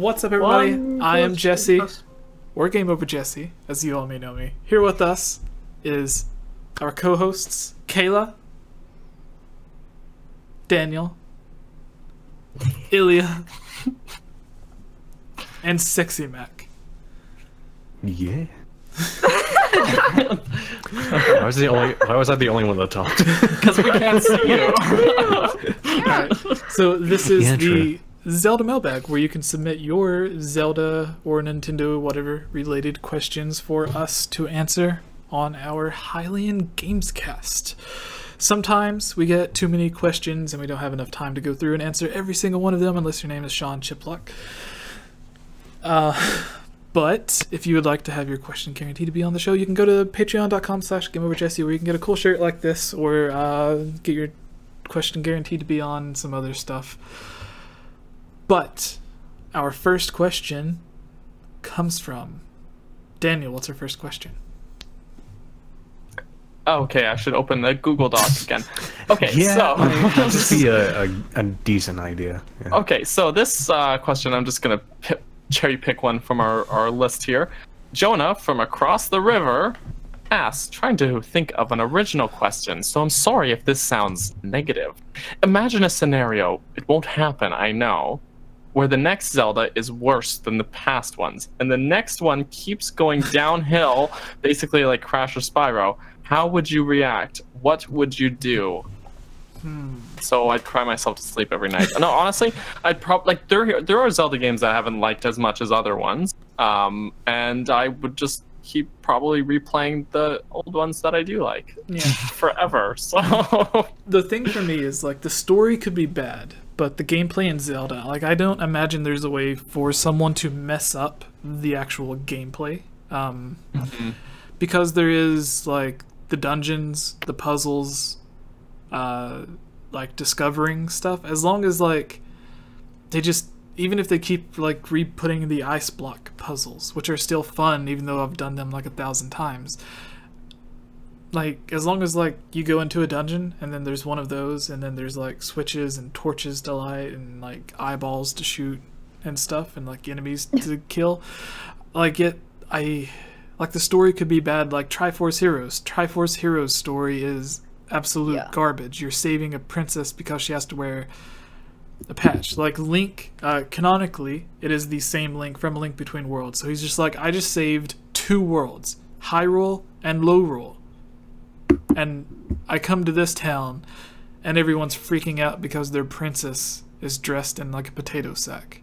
What's up, everybody? I am Jesse, or GameOverJesse, as you all may know me. Here with us is our co-hosts, Kayla, Daniel, Ilya, and Sexy Mac. Yeah. Why was I the only one that talked? Because we can't see you. Alright, so this is the Zelda Mailbag, where you can submit your Zelda or Nintendo, whatever, related questions for us to answer on our Hylian Gamescast. Sometimes we get too many questions and we don't have enough time to go through and answer every single one of them unless your name is Sean Chiplock. But if you would like to have your question guaranteed to be on the show, you can go to patreon.com/GameOverJesse, where you can get a cool shirt like this, or get your question guaranteed to be on some other stuff. But our first question comes from Daniel. What's our first question? Okay, I should open the Google Docs again. Okay, Yeah, so that'd just be a decent idea. Yeah. okay, so this question, I'm just gonna cherry pick one from our list here. Jonah from across the river asks, trying to think of an original question, so I'm sorry if this sounds negative. Imagine a scenario, it won't happen, I know, where the next Zelda is worse than the past ones, and the next one keeps going downhill, basically like Crash or Spyro. How would you react? What would you do? So I'd cry myself to sleep every night. No, honestly, I'd probably like there are Zelda games that I haven't liked as much as other ones, and I would just keep probably replaying the old ones that I do like, forever. So The thing for me is, like, the story could be bad, but the gameplay in Zelda, like, I don't imagine there's a way for someone to mess up the actual gameplay, because there is, like, the dungeons, the puzzles, like discovering stuff. As long as, like, they just, even if they keep like re-putting the ice block puzzles, which are still fun even though I've done them like 1,000 times, like, as long as like you go into a dungeon and then there's one of those and then there's like switches and torches to light and like eyeballs to shoot and stuff and like enemies to kill, like like the story could be bad. Like Triforce Heroes story is absolute garbage. You're saving a princess because she has to wear a patch. Like Link, canonically, it is the same Link from A Link Between Worlds. So he's just like, I just saved 2 worlds, Hyrule and Lorule, and I come to this town, and everyone's freaking out because their princess is dressed in like a potato sack.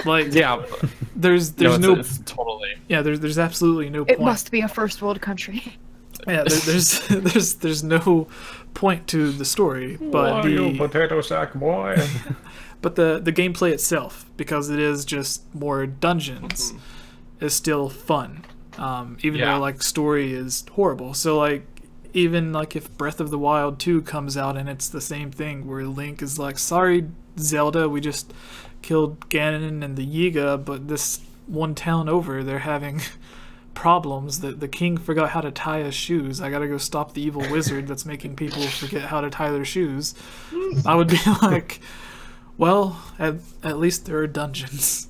Like, there's it's totally there's absolutely no point. It must be a first world country. Yeah, there's no point to the story, but you potato sack boy. But the gameplay itself, because it is just more dungeons, is still fun. Even though like story is horrible. So like, even like if Breath of the Wild 2 comes out and it's the same thing where Link is like, sorry Zelda, we just killed Ganon and the Yiga, but this one town over they're having problems that the king forgot how to tie his shoes. I gotta go stop the evil wizard that's making people forget how to tie their shoes. I would be like, well, at least there are dungeons.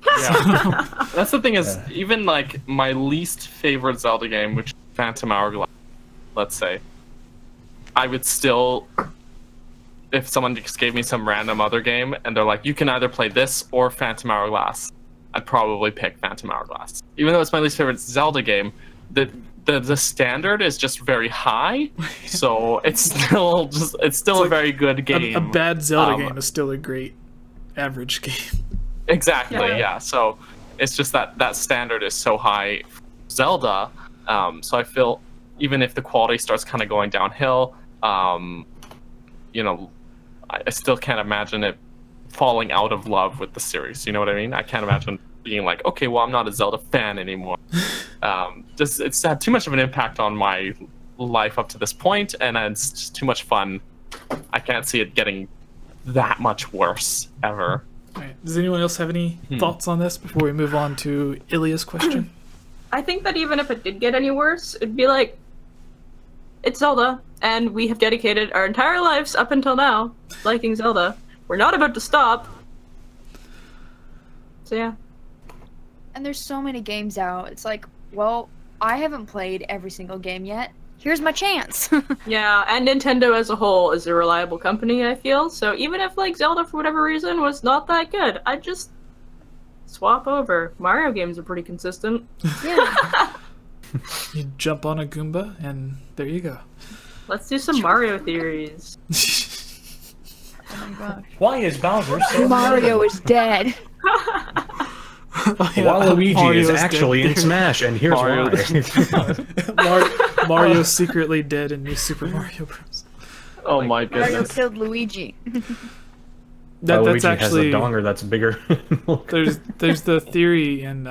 Yeah. That's the thing is, even like my least favorite Zelda game, which is Phantom Hourglass, let's say, I would still, if someone just gave me some random other game and they're like, you can either play this or Phantom Hourglass, I'd probably pick Phantom Hourglass. Even though it's my least favorite Zelda game, the standard is just very high, so it's still a very good game. A bad Zelda game is still a great average game. Exactly, yeah. So it's just that standard is so high for Zelda, so I feel even if the quality starts kind of going downhill, you know, I still can't imagine it falling out of love with the series. You know what I mean? I can't imagine being like, okay, well, I'm not a Zelda fan anymore. It's had too much of an impact on my life up to this point, and it's just too much fun. I can't see it getting that much worse ever. All right. Does anyone else have any thoughts on this before we move on to Ilya's question? I think that even if it did get any worse, it'd be like, it's Zelda, and we have dedicated our entire lives up until now liking Zelda. We're not about to stop. So yeah. And there's so many games out. It's like, well, I haven't played every single game yet. Here's my chance. Yeah, and Nintendo as a whole is a reliable company, I feel. So even if like Zelda for whatever reason was not that good, I'd just swap over. Mario games are pretty consistent. Yeah. You jump on a Goomba, and there you go. Let's do some Mario theories. Oh my gosh. Why is Bowser so Mario is dead. Oh, yeah, Waluigi Mario's is actually dead. in Smash, and here's why. Mario's secretly dead in New Super Mario Bros. Oh my Mario goodness. killed Luigi. That's Waluigi actually has a donger that's bigger. there's the theory in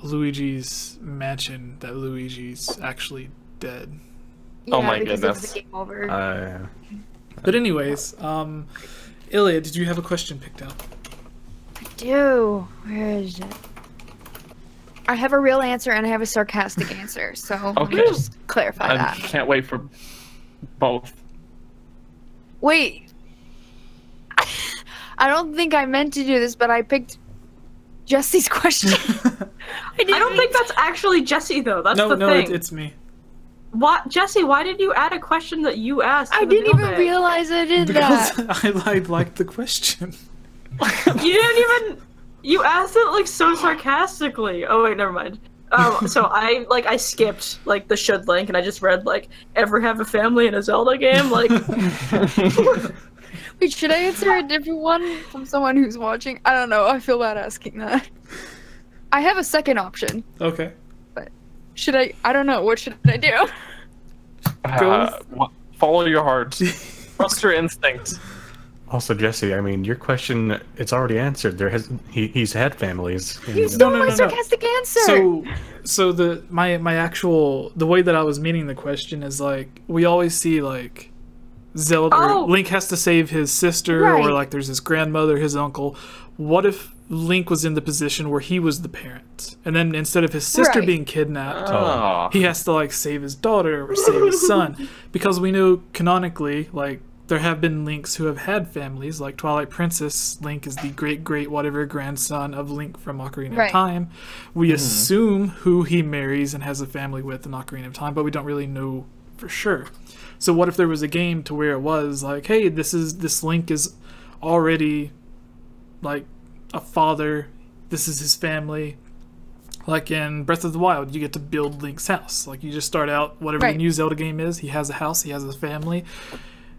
Luigi's Mansion that Luigi's actually dead. Oh my because goodness. It's the game over. But anyways, Ilya, did you have a question picked out? Do. Where is it? I have a real answer and I have a sarcastic answer, so let me Okay. just clarify I that. can't wait for both. Wait. I don't think I meant to do this, but I picked Jesse's question. I don't think that's actually Jesse though. That's No, the no, thing. it's me. What, Jesse? Why did you add a question that you asked? I to the didn't even mailbag? realize I did Because that. I liked the question. You didn't even. You asked it like so sarcastically. Oh wait, never mind. So I skipped like the should link and I just read like ever have a family in a Zelda game like. Wait, should I answer a different one from someone who's watching? I don't know. I feel bad asking that. I have a second option. Okay. Should I? I don't know. What should I do? Follow your heart. Trust your instinct. Also, Jesse, I mean, your question, it's already answered. He's had families. You stole no, my no, no. sarcastic answer. So my actual the way that I was meaning the question is like we always see like Zelda Oh. Link has to save his sister Right. or like there's his grandmother, his uncle. What if Link was in the position where he was the parent, and then instead of his sister Right. being kidnapped, Oh. he has to like save his daughter or save his son? Because we know canonically, like there have been Links who have had families, like Twilight Princess. Link is the great whatever grandson of Link from Ocarina Right. of Time. We assume who he marries and has a family with in Ocarina of Time, but we don't really know for sure. So what if there was a game to where it was like, hey, this Link is already like a father, this is his family. Like in Breath of the Wild, you get to build Link's house. Like you just start out, whatever Right. the new Zelda game is, he has a house, he has a family.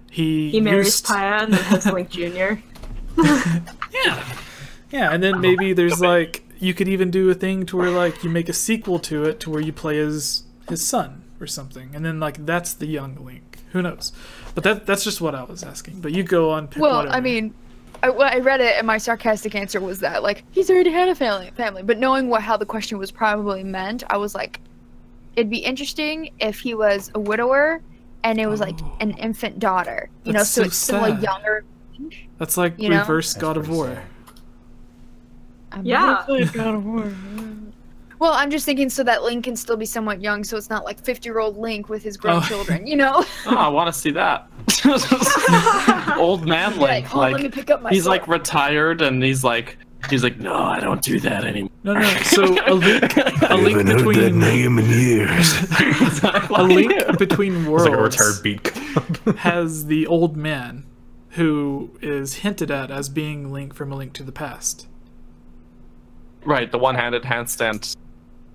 He marries used- Paya and then has Link Jr. Yeah, and then maybe there's like you could even do a thing to where like you make a sequel to it to where you play as his son or something, and then like that's the young Link. Who knows? But that's just what I was asking. But you go on. Pick Well, whatever. I mean, I read it and my sarcastic answer was that like he's already had a family. But knowing how the question was probably meant, I was like, it'd be interesting if he was a widower and it was like an infant daughter. You know, That's so so it's still a sad. younger. that's like you know? reverse God of War. Yeah. Well, I'm just thinking so that Link can still be somewhat young, so it's not like 50-year-old Link with his grandchildren, you know? Oh, I want to see that. Old man Link, Let me like pick up my he's sword. like retired and he's like, no, I don't do that anymore. No. So a link between name in years. a link between It's like a worlds retired beat club. has the old man who is hinted at as being Link from A Link to the Past. Right, the one-handed handstand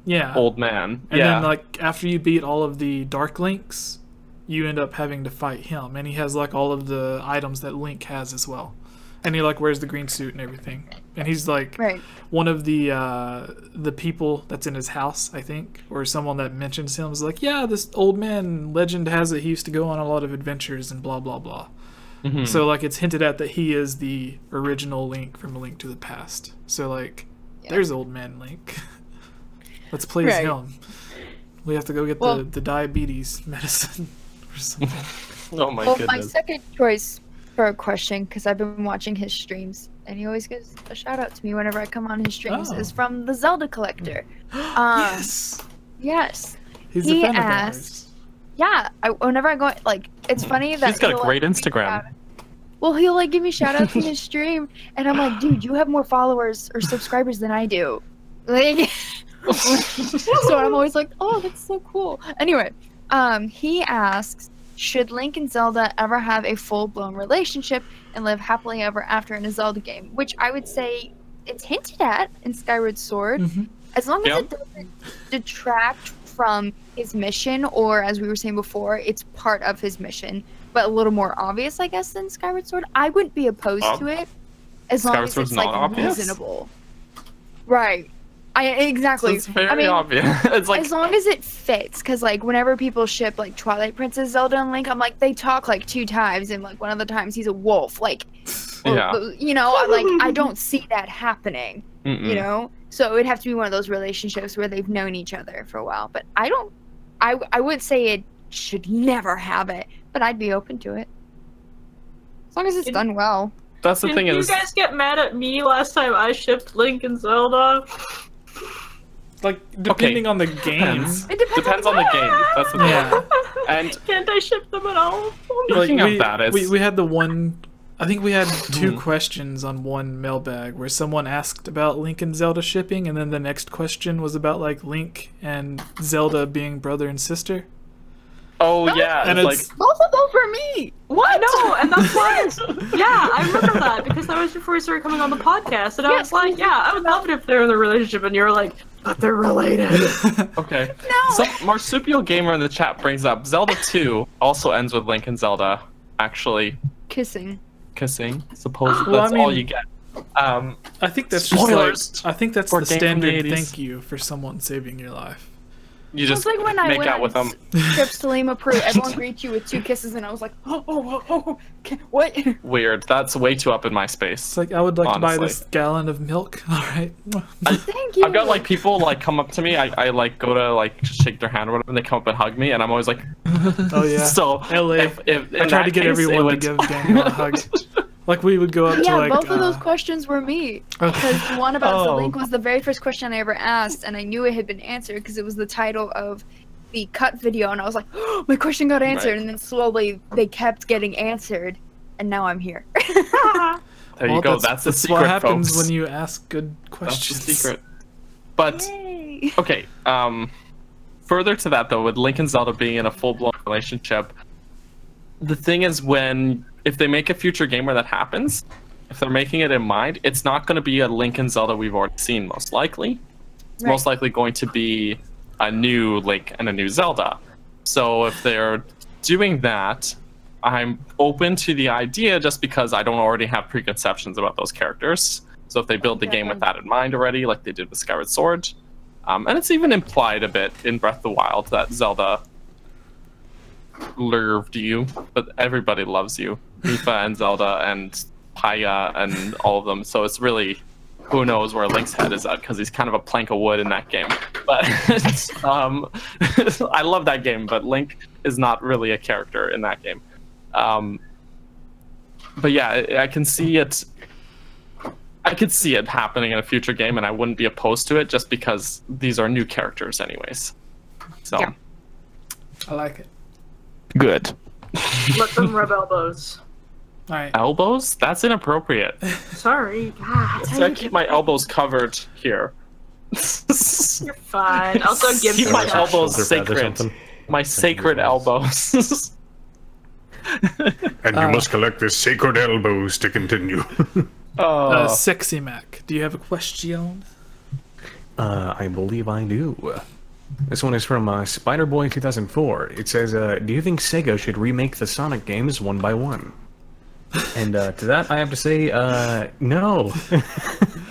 Yeah. old man. And yeah. then like after you beat all of the Dark Links, you end up having to fight him, and he has like all of the items that Link has as well. And he like wears the green suit and everything. And he's like Right. one of the people that's in his house, I think, or someone that mentions him is like, yeah, this old man, legend has it he used to go on a lot of adventures and blah blah blah. Mhm. So like it's hinted at that he is the original Link from A Link to the Past. So like there's old man Link. Let's play as Right. him. We have to go get Well- the diabetes medicine or something. Oh my Well, my goodness. second choice for a question, because I've been watching his streams, and he always gives a shout out to me whenever I come on his streams, Oh. is from the Zelda Collector. Yes, Yes. he's He a fan of asked- ours. Yeah. Whenever I go, like, it's funny that He's got a he'll, great like, Instagram. well, he'll like give me shout outs in his stream, and I'm like, dude, you have more followers or subscribers than I do. Like, so I'm always like, oh, that's so cool. Anyway, he asks, should Link and Zelda ever have a full-blown relationship and live happily ever after in a Zelda game? Which I would say it's hinted at in Skyward Sword. As long as it doesn't detract from his mission, or as we were saying before, it's part of his mission, but a little more obvious, I guess, than Skyward Sword. I wouldn't be opposed to it, as long as it's like reasonable. Right. Exactly. It's very obvious. It's like, as long as it fits, because like whenever people ship like Twilight Princess Zelda and Link, I'm like, they talk like 2 times, and like one of the times he's a wolf, like, you know, like I don't see that happening. You know, so it would have to be one of those relationships where they've known each other for a while. But I would say it should never have it, but I'd be open to it as long as it's done well. That's the thing Did is, you guys get mad at me last time I shipped Link and Zelda? Like, depending on the game. It depends on the game. That's the thing. Yeah. And Can't I ship them at all? looking at that, we had the one. I think we had 2 questions on one mailbag where someone asked about Link and Zelda shipping, and then the next question was about like Link and Zelda being brother and sister. yeah, And it's it's like Both of those for me. What? No, and that's why. Yeah, I remember that because that was before we started coming on the podcast, and I was like, yeah, I would love it if they're in a relationship, and you're like, but they're related. okay. No. Some marsupial gamer in the chat brings up Zelda 2 also ends with Link and Zelda actually Kissing. kissing. Suppose Well, that's I mean, all you get. I think that's Spoilers just like, I think that's for the game from the standard 80s. thank you for someone saving your life. You just It's like when I make went out on with them. trips to Lima, Peru, everyone greets you with 2 kisses, and I was like, what? Weird. That's way too up in my space. It's like, I would like to buy Honestly. this gallon of milk. All right. Thank you. I've got like people like come up to me. I like go to like shake their hand or whatever, and they come up and hug me, and I'm always like, Oh yeah. so LA. if I tried to get everyone to give Daniel a hug. Like, we would go up to Yeah, like. both of those questions were me. Because the one about the Link was the very first question I ever asked, and I knew it had been answered because it was the title of the cut video, and I was like, oh, my question got answered, Right. and then slowly they kept getting answered, and now I'm here. There you go. That's the secret, what happens folks. when you ask good questions. That's the secret. But Yay. okay, further to that though, with Link and Zelda being in a full-blown relationship, the thing is if they make a future game where that happens, if they're making it in mind, it's not going to be a Link and Zelda we've already seen, most likely. It's most likely going to be a new Link and a new Zelda. So if they're doing that, I'm open to the idea just because I don't already have preconceptions about those characters. So if they build the game with that in mind already, like they did with Skyward Sword, and it's even implied a bit in Breath of the Wild that Zelda loved you, but everybody loves you. Tifa and Zelda and Paya and all of them. So it's really, who knows where Link's head is at, because he's kind of a plank of wood in that game. But I love that game, but Link is not really a character in that game. But yeah, I can see it. I could see it happening in a future game, and I wouldn't be opposed to it just because these are new characters anyways. So Yeah. I like it. good. Let them rub elbows. All right. Elbows? That's inappropriate. Sorry. God, I keep my elbows covered here. you're fine. Also, give Keep me my that. elbows Shoulder pads or sacred. something. My sacred elbows. And you must collect the sacred elbows to continue. Sexy Mac, do you have a question? I believe I do. This one is from Spider-Boy 2004. It says, do you think Sega should remake the Sonic games one by one? And to that, I have to say, no.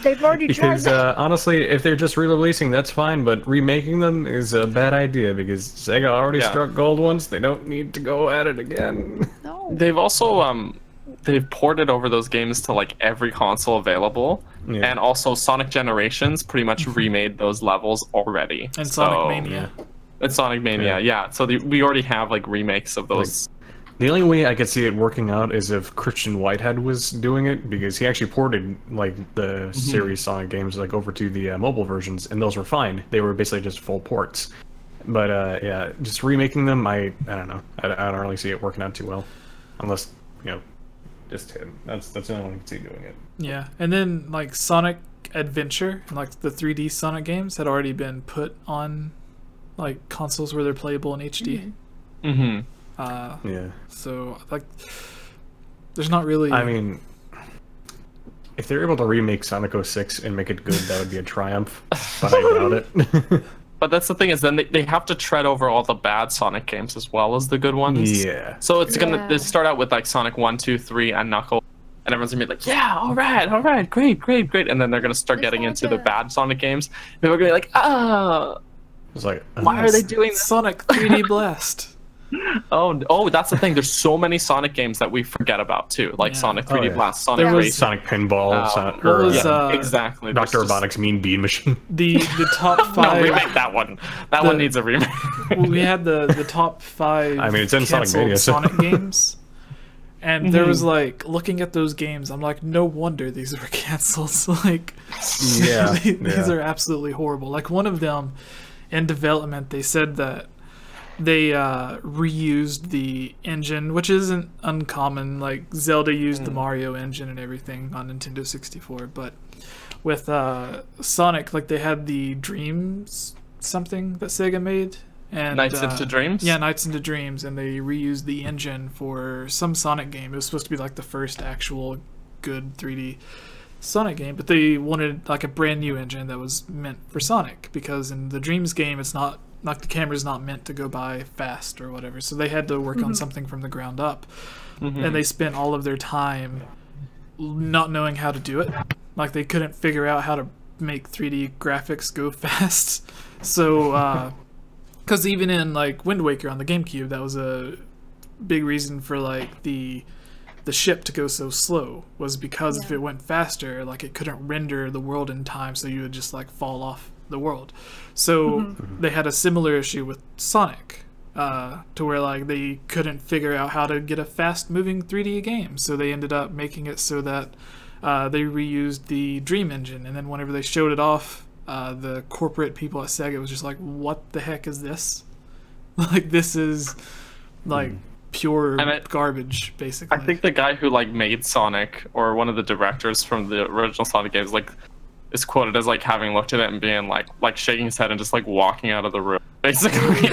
They've already tried Because that. honestly, if they're just re-releasing, that's fine, but remaking them is a bad idea because Sega already struck gold once. They don't need to go at it again. No. They've also they've ported over those games to like every console available, and also Sonic Generations pretty much remade those levels already. And So- Sonic Mania. And Sonic Mania, yeah. So we already have like remakes of those. The only way I could see it working out is if Christian Whitehead was doing it, because he actually ported like the series Sonic games like over to the mobile versions, and those were fine. They were basically just full ports. But yeah, just remaking them, I don't know. I don't really see it working out too well, unless Just him. That's the only one I can see doing it. Yeah, and then like Sonic Adventure and like the 3D Sonic games had already been put on like consoles where they're playable in HD. Mm-hmm. Yeah. So like, there's not really. I mean, if they're able to remake Sonic 06 and make it good, that would be a triumph. But I doubt it. But that's the thing is, then they have to tread over all the bad Sonic games as well as the good ones. Yeah. So it's gonna Yeah. they start out with like Sonic 1, 2, 3, and Knuckles, and everyone's gonna be like, yeah, all right, great, and then they're gonna start getting into the bad Sonic games. People are gonna be like, It's like, why are they doing this? Sonic 3D Blast? Oh, that's the thing. There's so many Sonic games that we forget about too, like Yeah. Sonic 3D yeah. Blast, Sonic There was Racing. Sonic Pinball, What was, exactly? Dr. There's just- Robotnik's Mean Bean Machine. The top No, five. remake that one. That one needs a remake. We had the top 5. I mean, it's in Sonic canceled Mania, so- Sonic games. And there was like, looking at those games, I'm like, no wonder these were canceled. Like, Yeah, these yeah. are absolutely horrible. Like, one of them in development, they said that they reused the engine, which isn't uncommon. Like, Zelda used the Mario engine and everything on Nintendo 64. But with Sonic, like, they had the Dreams something that Sega made. And, Nights into Dreams? Yeah, Nights into Dreams, and they reused the engine for some Sonic game. It was supposed to be like the first actual good 3D Sonic game, but they wanted like a brand new engine that was meant for Sonic, because in the Dreams game, it's not like the camera's not meant to go by fast or whatever. So they had to work on something from the ground up, and they spent all of their time not knowing how to do it. Like, they couldn't figure out how to make 3D graphics go fast. So because even in like Wind Waker on the GameCube, that was a big reason for like the ship to go so slow, was because if it went faster, like, it couldn't render the world in time, so you would just like fall off the world. So they had a similar issue with Sonic, to where like they couldn't figure out how to get a fast moving 3D game, so they ended up making it so that they reused the Dream engine, and then whenever they showed it off, the corporate people at Sega was just like, what the heck is this? Like, this is like pure garbage, basically. I think the guy who like made Sonic, or one of the directors from the original Sonic games, like, is quoted as like having looked at it and being like shaking his head and just like walking out of the room, basically.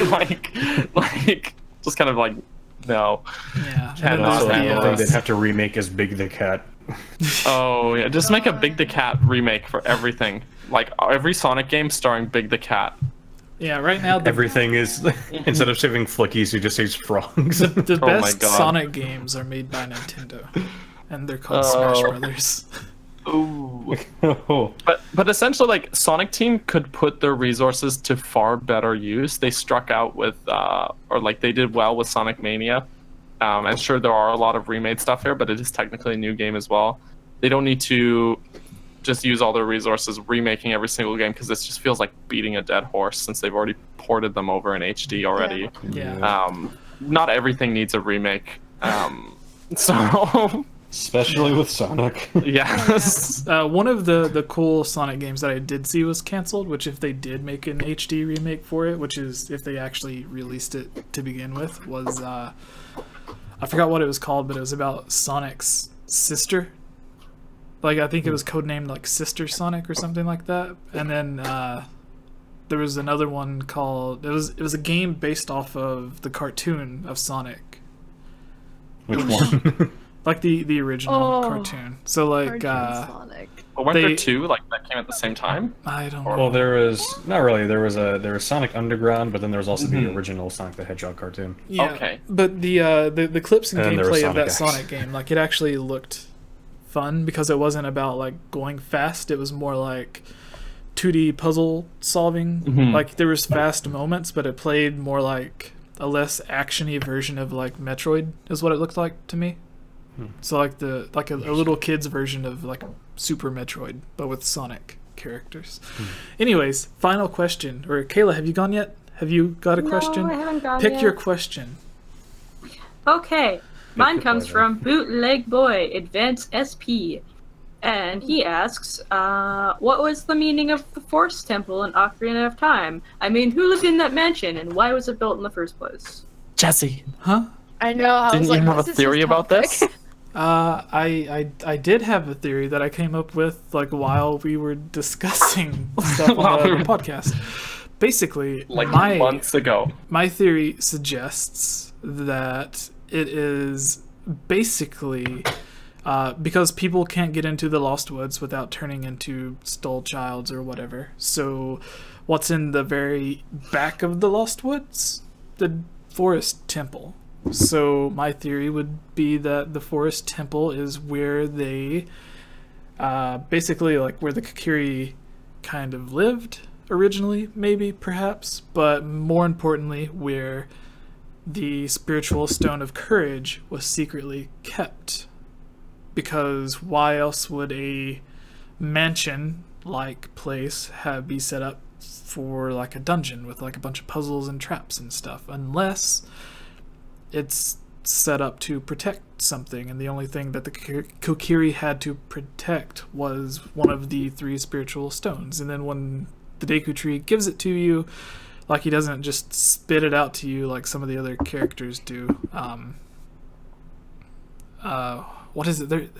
like just kind of like, no. Yeah. Can't And then not there's handle the, this. They'd have to remake as Big the Cat. Oh yeah, just make a Big the Cat remake for everything. Like every Sonic game starring Big the Cat. yeah, right now the Everything is, instead of saving flickies, you just say frogs. the Oh my best God. Sonic games are made by Nintendo, and they're called Smash Brothers. Ooh. Oh. But essentially, like, Sonic Team could put their resources to far better use. They struck out with, or like they did well with Sonic Mania. And sure, there are a lot of remade stuff here, but it is technically a new game as well. They don't need to just use all their resources remaking every single game, because this just feels like beating a dead horse, since they've already ported them over in HD already. Yeah. Not everything needs a remake. So Especially with Sonic. yes. One of the cool Sonic games that I did see was canceled, which if they did make an HD remake for it, which is if they actually released it to begin with, was I forgot what it was called, but it was about Sonic's sister. Like, I think it was codenamed like Sister Sonic or something like that. And then there was another one called, it was a game based off of the cartoon of Sonic. Which one? Like the original Oh. cartoon. So like Sonic. But weren't there They- two like that came at the same time? I don't know. Well, there was not really. There was Sonic Underground, but then there was also the original Sonic the Hedgehog cartoon. Yeah, Okay. but the clips and And there was gameplay of that Sonic X. Sonic game, like, it actually looked fun, because it wasn't about like going fast. It was more like 2D puzzle solving. Like, there was fast moments, but it played more like a less actiony version of like Metroid, is what it looked like to me. So like a little kid's version of like Super Metroid, but with Sonic characters. Anyways, final question. Or Kayla, have you gone yet? Have you got a question? No, I haven't gone Pick yet. your question. Okay, mine your comes pleasure. from Bootleg Boy Advanced SP, and he asks, "What was the meaning of the Force Temple in Ocarina of Time? I mean, who lived in that mansion, and why was it built in the first place?" Jesse, Huh? I know. I didn't was you like, have a this is theory his about topic. this? I did have a theory that I came up with like while we were discussing stuff on the podcast. Basically, Like months ago. my theory suggests that it is basically because people can't get into the Lost Woods without turning into Stole Childs or whatever. So, what's in the very back of the Lost Woods? The Forest Temple. So, my theory would be that the Forest Temple is where they basically like where the Kokiri kind of lived originally, maybe, perhaps, but more importantly, where the spiritual stone of courage was secretly kept. Because why else would a mansion-like place be set up for like a dungeon with like a bunch of puzzles and traps and stuff, unless it's set up to protect something, and the only thing that the Kokiri had to protect was one of the 3 spiritual stones. And then when the Deku Tree gives it to you, like, he doesn't just spit it out to you like some of the other characters do. What is it?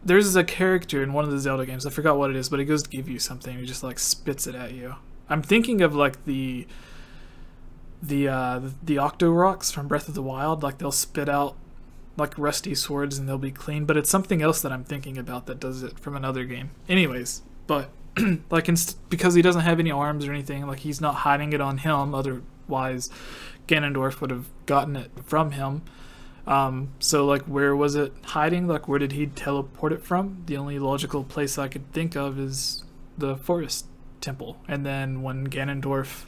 There's a character in one of the Zelda games, I forgot what it is, but he goes to give you something, he just like spits it at you. I'm thinking of like the Octo Rocks from Breath of the Wild, like they'll spit out like rusty swords and they'll be clean, but it's something else that I'm thinking about that does it from another game. Anyways, but like because he doesn't have any arms or anything, like he's not hiding it on him, otherwise Ganondorf would have gotten it from him. So like where was it hiding? Like where did he teleport it from? The only logical place I could think of is the Forest Temple. And then when Ganondorf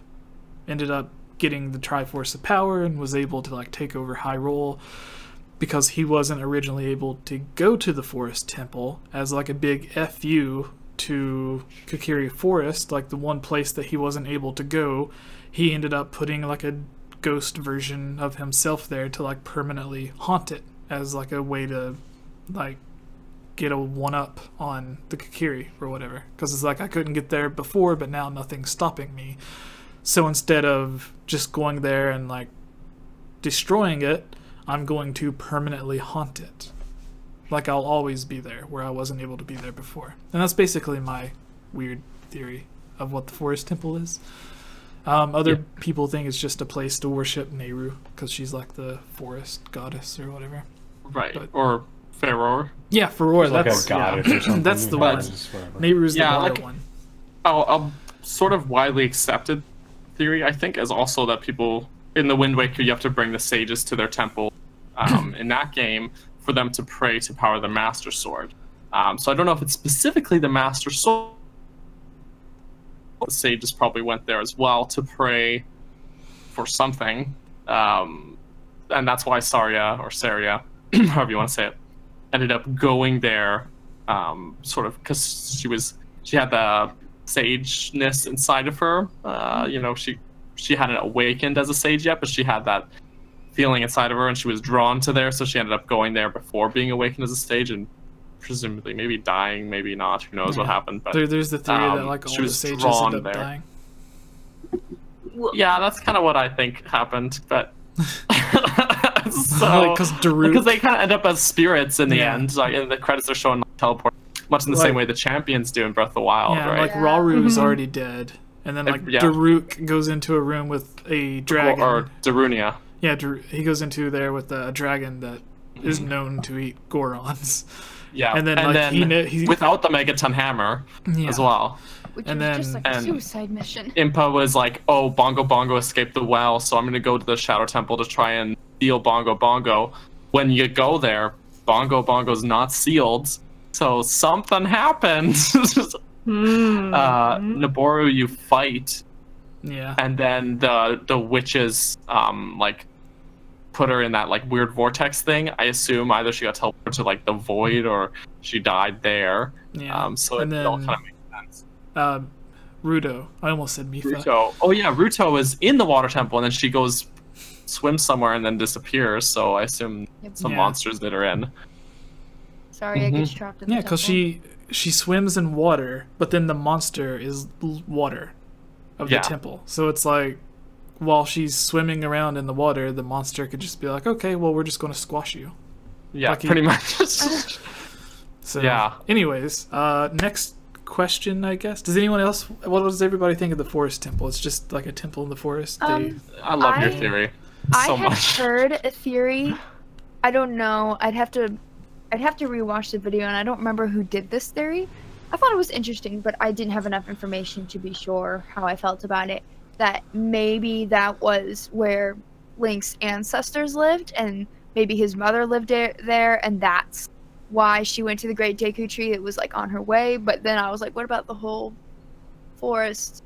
ended up getting the Triforce of Power and was able to like take over Hyrule, because he wasn't originally able to go to the Forest Temple as like a big FU to Kokiri Forest, like the one place that he wasn't able to go, he ended up putting like a ghost version of himself there to like permanently haunt it as like a way to like get a one-up on the Kokiri or whatever, because it's like I couldn't get there before, but now nothing's stopping me. So instead of just going there and like destroying it, I'm going to permanently haunt it. Like I'll always be there where I wasn't able to be there before. And that's basically my weird theory of what the Forest Temple is. Other people think it's just a place to worship Nehru because she's like the forest goddess or whatever. Right. But, or Pharaoh. Yeah, Pharaoh. like That's a goddess or something. That's the one. Nehru's the other one. A sort of widely accepted theory, I think, is also that people in the Wind Waker, you have to bring the sages to their temple in that game for them to pray to power the Master Sword. So I don't know if it's specifically the Master Sword. The sages probably went there as well to pray for something. And that's why Saria, however you want to say it, ended up going there, sort of because she had the sageness inside of her. She hadn't awakened as a sage yet, but she had that feeling inside of her, and she was drawn to there, so she ended up going there before being awakened as a sage, and presumably maybe dying, maybe not. Who knows what happened? But there's the theory that like all the sages end up dying. Yeah, that's kind of what I think happened, but so because they kind of end up as spirits in the end. Like in the credits are showing like, teleport, much in the same way the champions do in Breath of the Wild. Yeah, right? like Raru's already dead, and then like Daruk goes into a room with a dragon. Or Darunia. Yeah, he goes into there with a dragon that is known to eat Gorons. Yeah, and then he without the Megaton Hammer as well. Which was just like a suicide mission. Impa was like, oh, Bongo Bongo escaped the well, so I'm going to go to the Shadow Temple to try and steal Bongo Bongo. When you go there, Bongo Bongo's not sealed, so something happened. Naboru, you fight. Yeah. And then the witches, like, put her in that like weird vortex thing. I assume either she got teleported to like the void or she died there. Yeah. So it all kind of makes sense. Ruto. I almost said Mifa. Ruto. Oh yeah, Ruto is in the water temple and then she goes swims somewhere and then disappears. So I assume some monsters that are in. Sorry, I get trapped in the temple. because she swims in water, but then the monster is water of the temple. So it's like, while she's swimming around in the water, the monster could just be like, okay, well, we're just going to squash you. Yeah, Like pretty much. So, Yeah. anyways, next question, I guess. Does anyone else, what does everybody think of the forest temple? It's just like a temple in the forest. I love your theory so I have much. heard a theory. I don't know. I'd have to rewatch the video, and I don't remember who did this theory. I thought it was interesting, but I didn't have enough information to be sure how I felt about it. That maybe that was where Link's ancestors lived, and maybe his mother lived there, and that's why she went to the Great Deku Tree. It was like on her way, but then I was like, what about the whole forest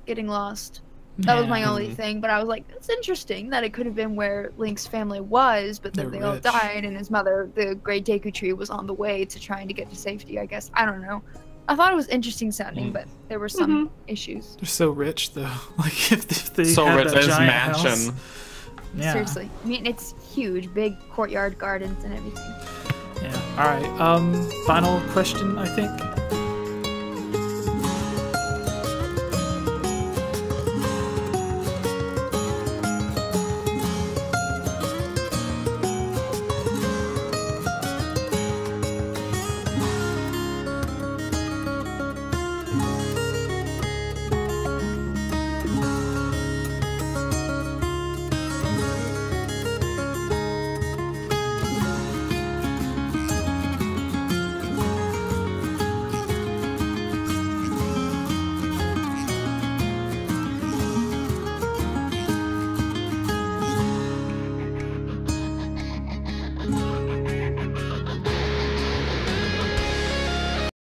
getting lost? That was my only thing, but I was like, it's interesting that it could have been where Link's family was, but then They're they all rich. died, and his mother, the Great Deku Tree, was on the way to trying to get to safety, I guess. I don't know. I thought it was interesting sounding, but there were some issues. They're so rich, though. Like, if they So had rich, that this giant mansion. house. Yeah. Seriously. I mean, it's huge, big courtyard gardens and everything. Yeah. All right. Final question, I think.